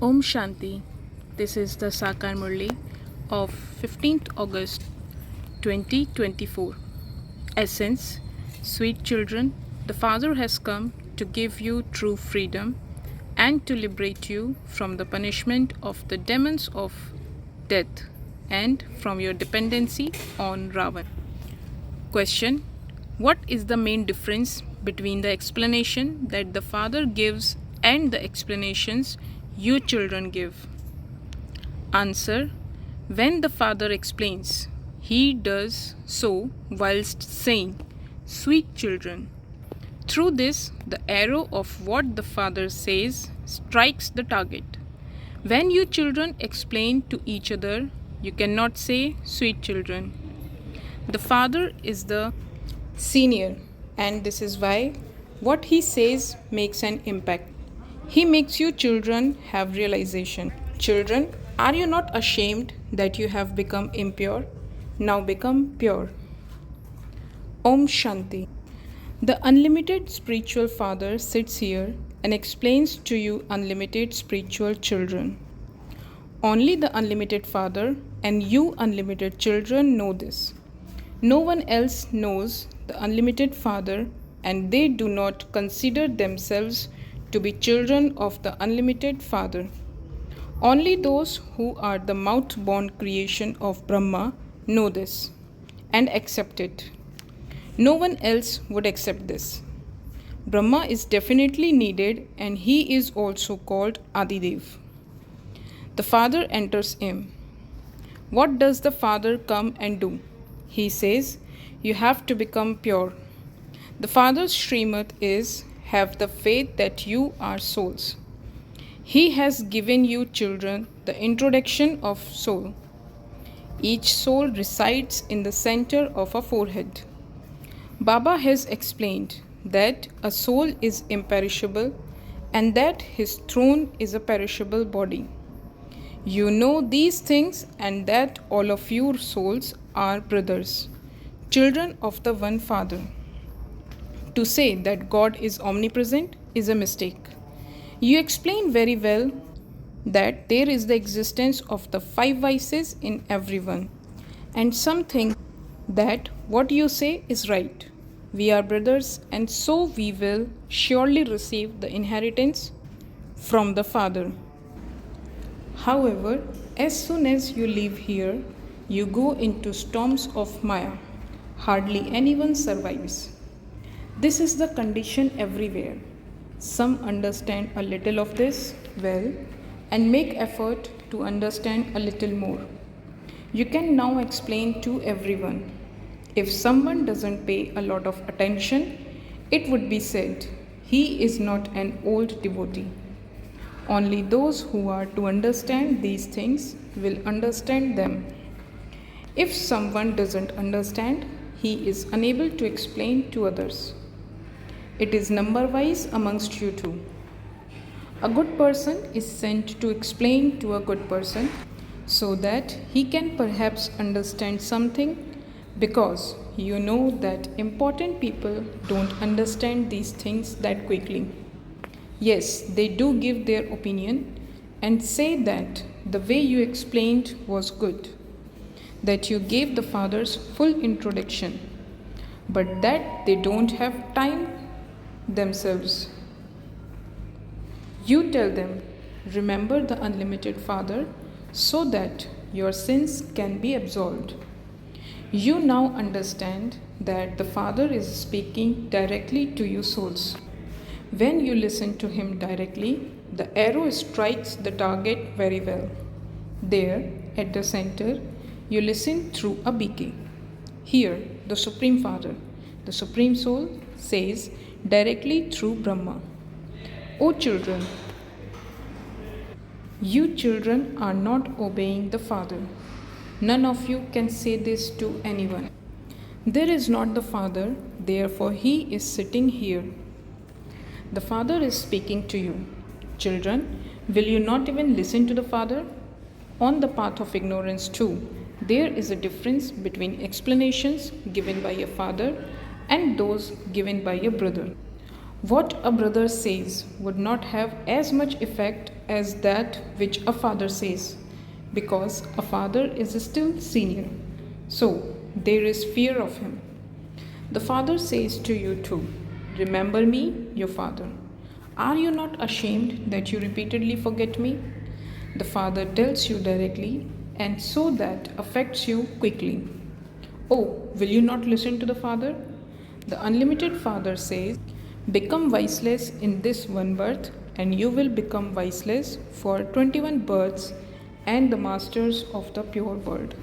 Om Shanti. This is the Sakar Murli of 15th August 2024. Essence, sweet children, the Father has come to give you true freedom and to liberate you from the punishment of the demons of death and from your dependency on Ravan. Question: what is the main difference between the explanation that the Father gives and the explanations you children give? Answer: when the Father explains, he does so whilst saying, "Sweet children." Through this, the arrow of what the Father says strikes the target. When you children explain to each other, you cannot say, "Sweet children." The Father is the senior, and this is why what he says makes an impact. He makes you children have realization. Children, are you not ashamed that you have become impure? Now become pure. Om Shanti. The unlimited spiritual Father sits here and explains to you unlimited spiritual children. Only the unlimited Father and you unlimited children know this. No one else knows the unlimited Father, and they do not consider themselves to be children of the unlimited Father. Only those who are the mouth-born creation of Brahma know this and accept it. No one else would accept this. Brahma is definitely needed, and he is also called Adidev. The Father enters him. What does the Father come and do? He says, you have to become pure. The Father's Srimad is, have the faith that you are souls. He has given you children the introduction of soul. Each soul resides in the center of a forehead. Baba has explained that a soul is imperishable and that his throne is a perishable body. You know these things, and that all of your souls are brothers, children of the one Father. To say that God is omnipresent is a mistake. You explain very well that there is the existence of the five vices in everyone, and some think that what you say is right. We are brothers, and so we will surely receive the inheritance from the Father. However, as soon as you leave here, you go into storms of Maya. Hardly anyone survives. This is the condition everywhere. Some understand a little of this well and make effort to understand a little more. You can now explain to everyone. If someone doesn't pay a lot of attention, it would be said, he is not an old devotee. Only those who are to understand these things will understand them. If someone doesn't understand, he is unable to explain to others. It is number-wise amongst you two. A good person is sent to explain to a good person so that he can perhaps understand something, because you know that important people don't understand these things that quickly. Yes, they do give their opinion and say that the way you explained was good, that you gave the Father's full introduction, but that they don't have time themselves. You tell them, remember the unlimited Father so that your sins can be absolved. You now understand that the Father is speaking directly to you souls. When you listen to him directly, the arrow strikes the target very well. There, at the center, you listen through a beacon. Here, the Supreme Father, the Supreme Soul, says directly through Brahma, O children, you children are not obeying the Father. None of you can say this to anyone. There is not the Father, therefore he is sitting here. The Father is speaking to you. Children, will you not even listen to the Father? On the path of ignorance too, there is a difference between explanations given by a father and those given by a brother. What a brother says would not have as much effect as that which a father says, because a father is still senior. So there is fear of him. The father says to you too, remember me, your father. Are you not ashamed that you repeatedly forget me? The father tells you directly, and so that affects you quickly. Oh, will you not listen to the father? The unlimited father says, become wiseless in this one birth, and you will become wiseless for 21 births and the masters of the pure world.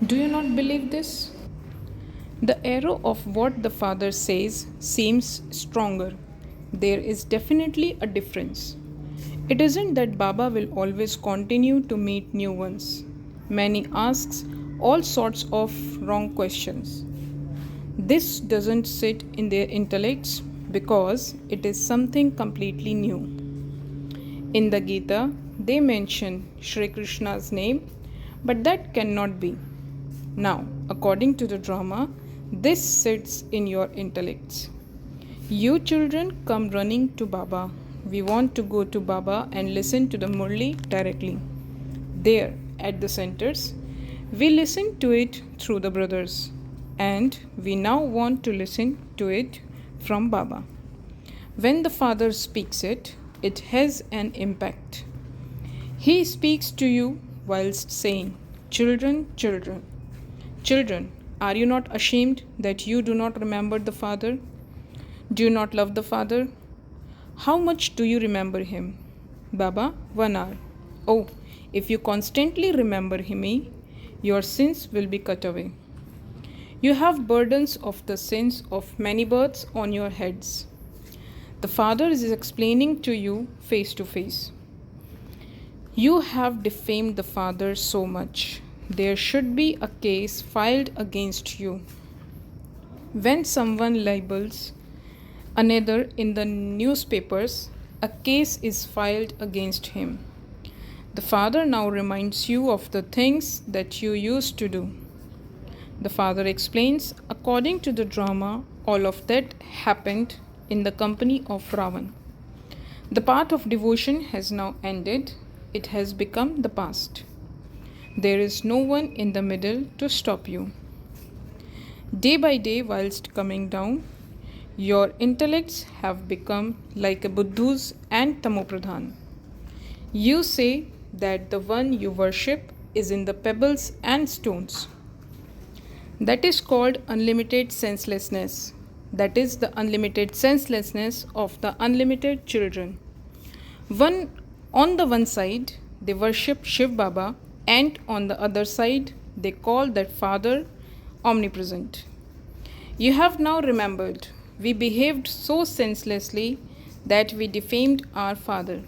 Do you not believe this? The arrow of what the father says seems stronger. There is definitely a difference. It isn't that Baba will always continue to meet new ones. Many asks all sorts of wrong questions. This doesn't sit in their intellects because it is something completely new. In the Gita, they mention Shri Krishna's name, but that cannot be. Now, according to the drama, this sits in your intellects. You children come running to Baba. We want to go to Baba and listen to the Murli directly. There, at the centers, we listen to it through the brothers, and we now want to listen to it from Baba. When the Father speaks it, it has an impact. He speaks to you whilst saying, children, children. Children, are you not ashamed that you do not remember the Father? Do you not love the Father? How much do you remember him? Baba, 1 hour. Oh, if you constantly remember me, your sins will be cut away. You have burdens of the sins of many births on your heads. The Father is explaining to you face to face. You have defamed the Father so much. There should be a case filed against you. When someone libels another in the newspapers, a case is filed against him. The Father now reminds you of the things that you used to do. The Father explains, according to the drama, all of that happened in the company of Ravan. The path of devotion has now ended. It has become the past. There is no one in the middle to stop you. Day by day, whilst coming down, your intellects have become like a Buddhus and Tamopradhan. You say that the one you worship is in the pebbles and stones. That is called unlimited senselessness. That is the unlimited senselessness of the unlimited children. On the one side, they worship Shiv Baba, and on the other side, they call that Father omnipresent. You have now remembered, we behaved so senselessly that we defamed our Father.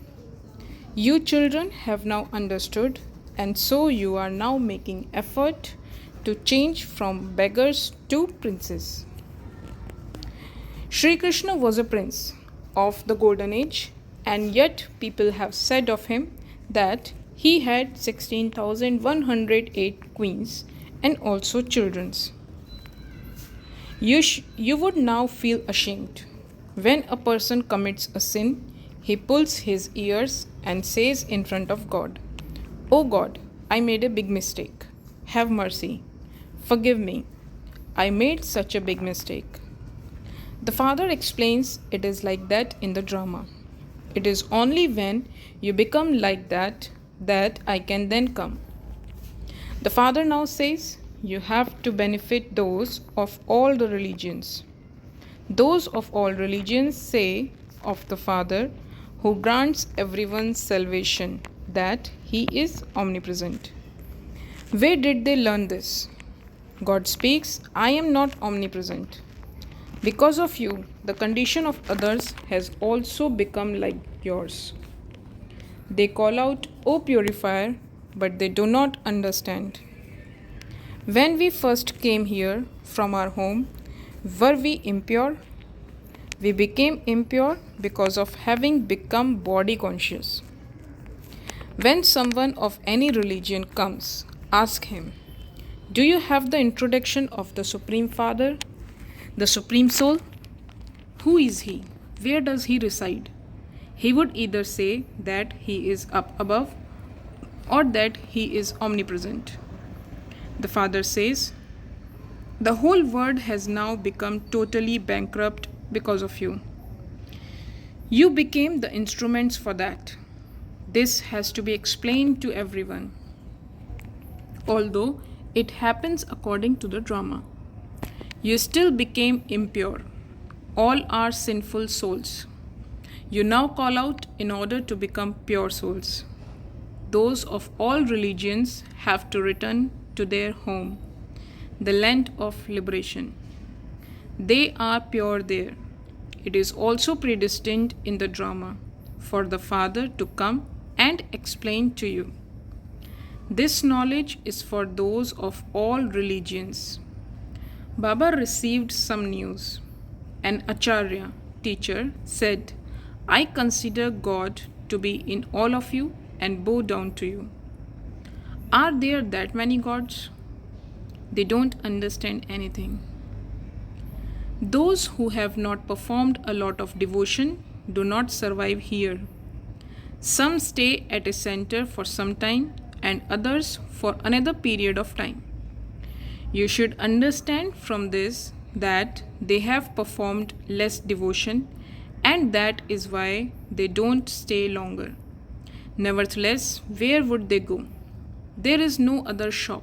You children have now understood, and so you are now making effort to change from beggars to princes. Sri Krishna was a prince of the golden age, and yet people have said of him that he had 16,108 queens and also children. You would now feel ashamed. When a person commits a sin, he pulls his ears and says in front of God, "Oh God, I made a big mistake. Have mercy. Forgive me. I made such a big mistake." The Father explains it is like that in the drama. It is only when you become like that I can then come. The Father now says, you have to benefit those of all the religions. Those of all religions say of the Father, who grants everyone salvation, that he is omnipresent. Where did they learn this? God speaks, I am not omnipresent. Because of you, the condition of others has also become like yours. They call out, O purifier, but they do not understand. When we first came here from our home, were we impure? We became impure because of having become body conscious. When someone of any religion comes, ask him, do you have the introduction of the Supreme Father, the Supreme Soul? Who is he? Where does he reside? He would either say that he is up above or that he is omnipresent. The father says, the whole world has now become totally bankrupt because of you. You became the instruments for that. This has to be explained to everyone, although it happens according to the drama. You still became impure. All are sinful souls. You now call out in order to become pure souls. Those of all religions have to return to their home, the land of liberation. They are pure there. It is also predestined in the drama for the Father to come and explain to you. This knowledge is for those of all religions. Baba received some news. An acharya, teacher, said, I consider God to be in all of you and bow down to you. Are there that many gods? They don't understand anything. Those who have not performed a lot of devotion do not survive here. Some stay at a center for some time and others for another period of time. You should understand from this that they have performed less devotion and that is why they don't stay longer. Nevertheless, where would they go? There is no other shop.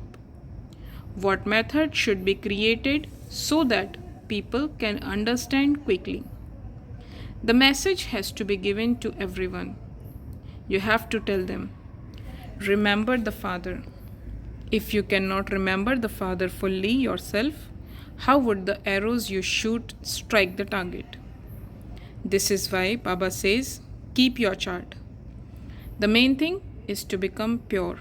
What method should be created so that people can understand quickly? The message has to be given to everyone. You have to tell them, remember the Father. If you cannot remember the Father fully yourself, how would the arrows you shoot strike the target? This is why Baba says, keep your chart. The main thing is to become pure.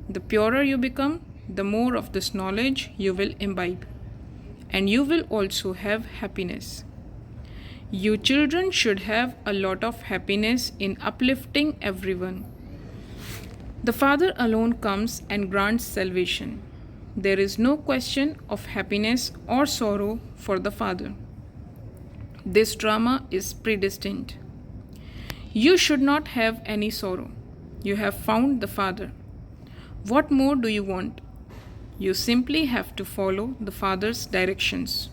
The purer you become, the more of this knowledge you will imbibe. And you will also have happiness. You children should have a lot of happiness in uplifting everyone. The Father alone comes and grants salvation. There is no question of happiness or sorrow for the Father. This drama is predestined. You should not have any sorrow. You have found the Father. What more do you want? You simply have to follow the Father's directions.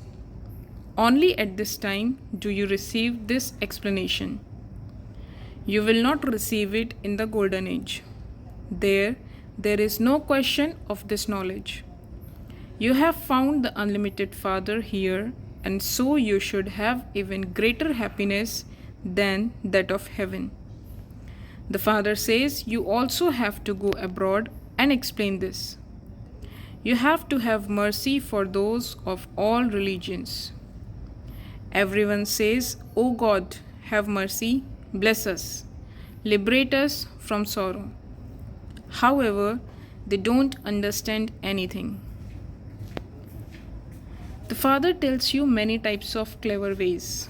Only at this time do you receive this explanation. You will not receive it in the Golden Age. There is no question of this knowledge. You have found the unlimited Father here, and so you should have even greater happiness than that of heaven. The Father says you also have to go abroad and explain this. You have to have mercy for those of all religions. Everyone says, O God, have mercy, bless us, liberate us from sorrow. However, they don't understand anything. The Father tells you many types of clever ways.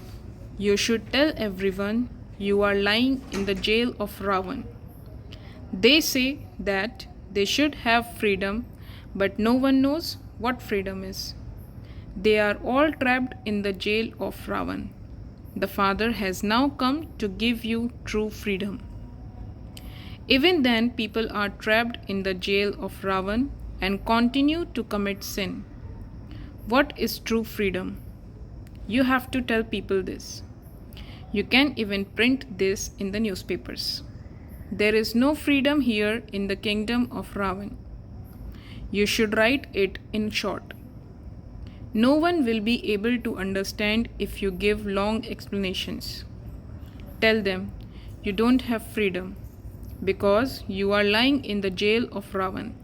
You should tell everyone you are lying in the jail of Ravan. They say that they should have freedom, but no one knows what freedom is. They are all trapped in the jail of Ravan. The Father has now come to give you true freedom. Even then, people are trapped in the jail of Ravan and continue to commit sin. What is true freedom? You have to tell people this. You can even print this in the newspapers. There is no freedom here in the kingdom of Ravan. You should write it in short. No one will be able to understand if you give long explanations. Tell them you don't have freedom because you are lying in the jail of Ravan.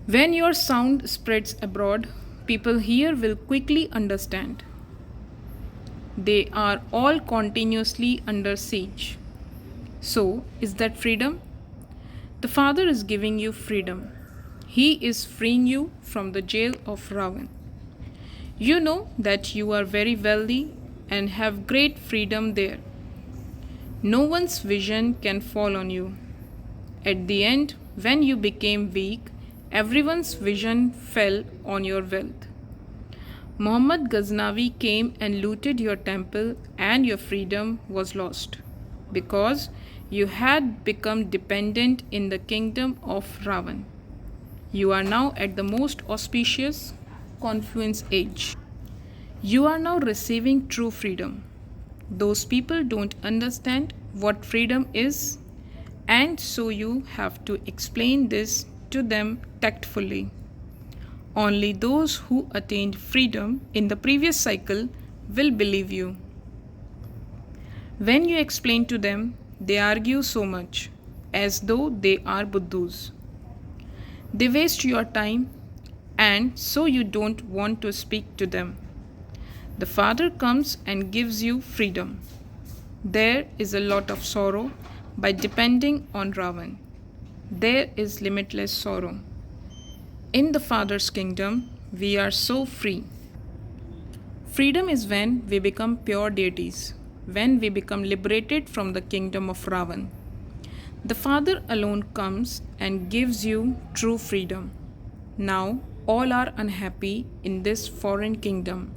When your sound spreads abroad, people here will quickly understand. They are all continuously under siege. So, is that freedom? The Father is giving you freedom. He is freeing you from the jail of Ravan. You know that you are very wealthy and have great freedom there. No one's vision can fall on you. At the end, when you became weak, everyone's vision fell on your wealth. Muhammad Ghaznavi came and looted your temple and your freedom was lost. because you had become dependent in the kingdom of Ravan. You are now at the most auspicious confluence age. You are now receiving true freedom. Those people don't understand what freedom is, and so you have to explain this to them tactfully. Only those who attained freedom in the previous cycle will believe you. When you explain to them, they argue so much, as though they are Buddhus. They waste your time, and so you don't want to speak to them. The Father comes and gives you freedom. There is a lot of sorrow by depending on Ravan. There is limitless sorrow. In the Father's kingdom, we are so free. Freedom is when we become pure deities, when we become liberated from the kingdom of Ravan. The Father alone comes and gives you true freedom. Now, all are unhappy in this foreign kingdom.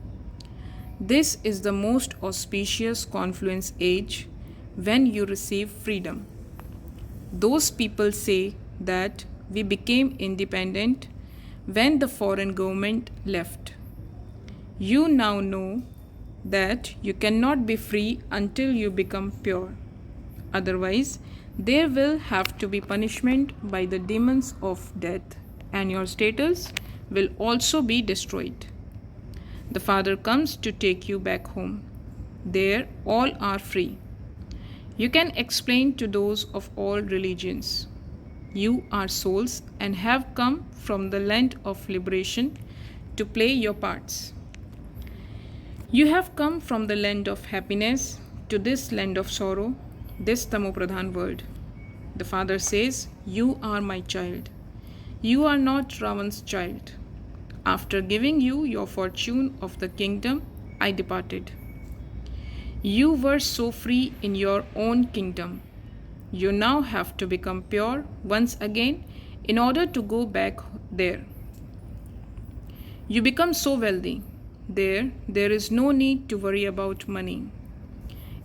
This is the most auspicious confluence age when you receive freedom. Those people say that we became independent when the foreign government left. You now know that you cannot be free until you become pure. Otherwise, there will have to be punishment by the demons of death, and your status will also be destroyed. The Father comes to take you back home. There, all are free. You can explain to those of all religions. You are souls and have come from the land of liberation to play your parts. You have come from the land of happiness to this land of sorrow, this Tamopradhan world. The Father says, "You are my child. You are not Ravan's child. After giving you your fortune of the kingdom, I departed. You were so free in your own kingdom. You now have to become pure once again in order to go back there. You become so wealthy. There is no need to worry about money.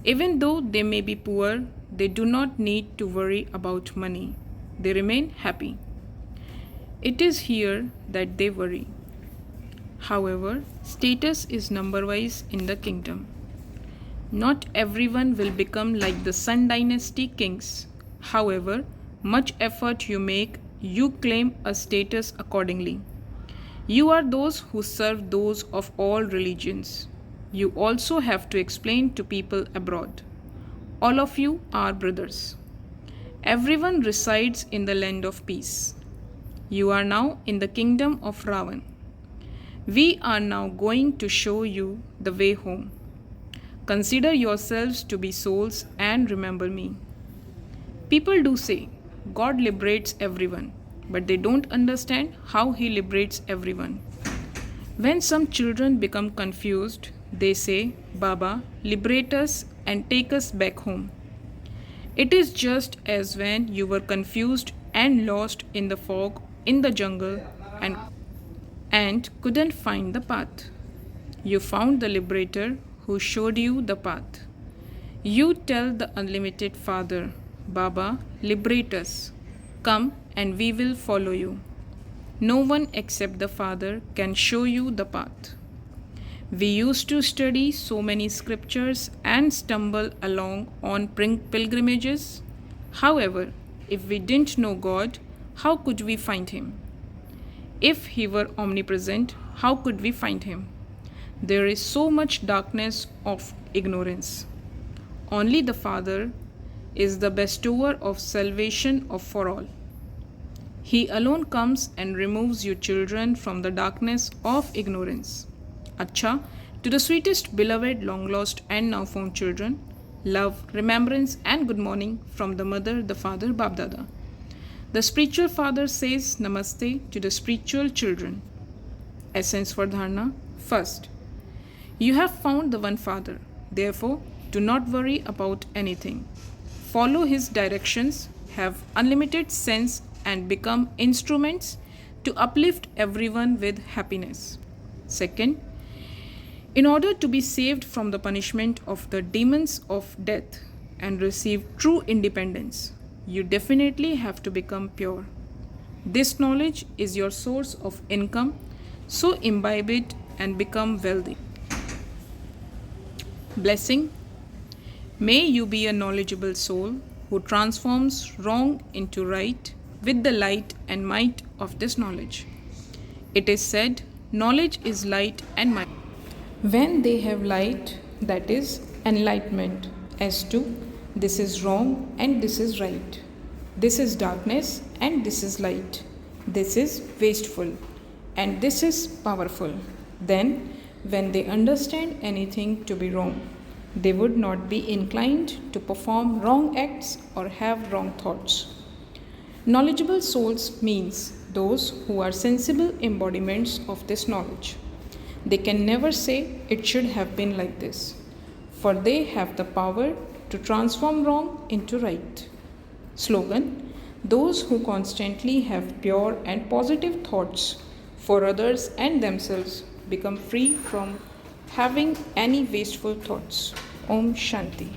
Even though they may be poor, they do not need to worry about money. They remain happy. It is here that they worry. However, status is number-wise in the kingdom. Not everyone will become like the Sun Dynasty kings. However, much effort you make, you claim a status accordingly. You are those who serve those of all religions. You also have to explain to people abroad. All of you are brothers. Everyone resides in the land of peace. You are now in the kingdom of Ravan. We are now going to show you the way home. Consider yourselves to be souls and remember me." People do say, God liberates everyone, but they don't understand how He liberates everyone. When some children become confused, they say, "Baba, liberate us and take us back home." It is just as when you were confused and lost in the fog in the jungle and couldn't find the path. You found the liberator who showed you the path. You tell the unlimited Father, "Baba, liberate us. Come and we will follow you." No one except the Father can show you the path. We used to study so many scriptures and stumble along on pilgrimages. However, if we didn't know God, how could we find Him? If He were omnipresent, how could we find Him? There is so much darkness of ignorance. Only the Father is the bestower of salvation for all. He alone comes and removes you children from the darkness of ignorance. Acha, to the sweetest, beloved, long lost and now found children, love, remembrance and good morning from the Mother, the Father, Babdada. The spiritual Father says Namaste to the spiritual children. Essence for Dharana. First, you have found the one Father. Therefore, do not worry about anything. Follow His directions, have unlimited sense and become instruments to uplift everyone with happiness. Second, in order to be saved from the punishment of the demons of death, and receive true independence, you definitely have to become pure. This knowledge is your source of income, so imbibe it and become wealthy. Blessing. May you be a knowledgeable soul who transforms wrong into right with the light and might of this knowledge. It is said, knowledge is light and might. When they have light, that is enlightenment as to this is wrong and this is right, this is darkness and this is light, this is wasteful and this is powerful, then when they understand anything to be wrong, they would not be inclined to perform wrong acts or have wrong thoughts. Knowledgeable souls means those who are sensible embodiments of this knowledge. They can never say it should have been like this, for they have the power to transform wrong into right. Slogan. Those who constantly have pure and positive thoughts for others and themselves become free from having any wasteful thoughts. Om Shanti.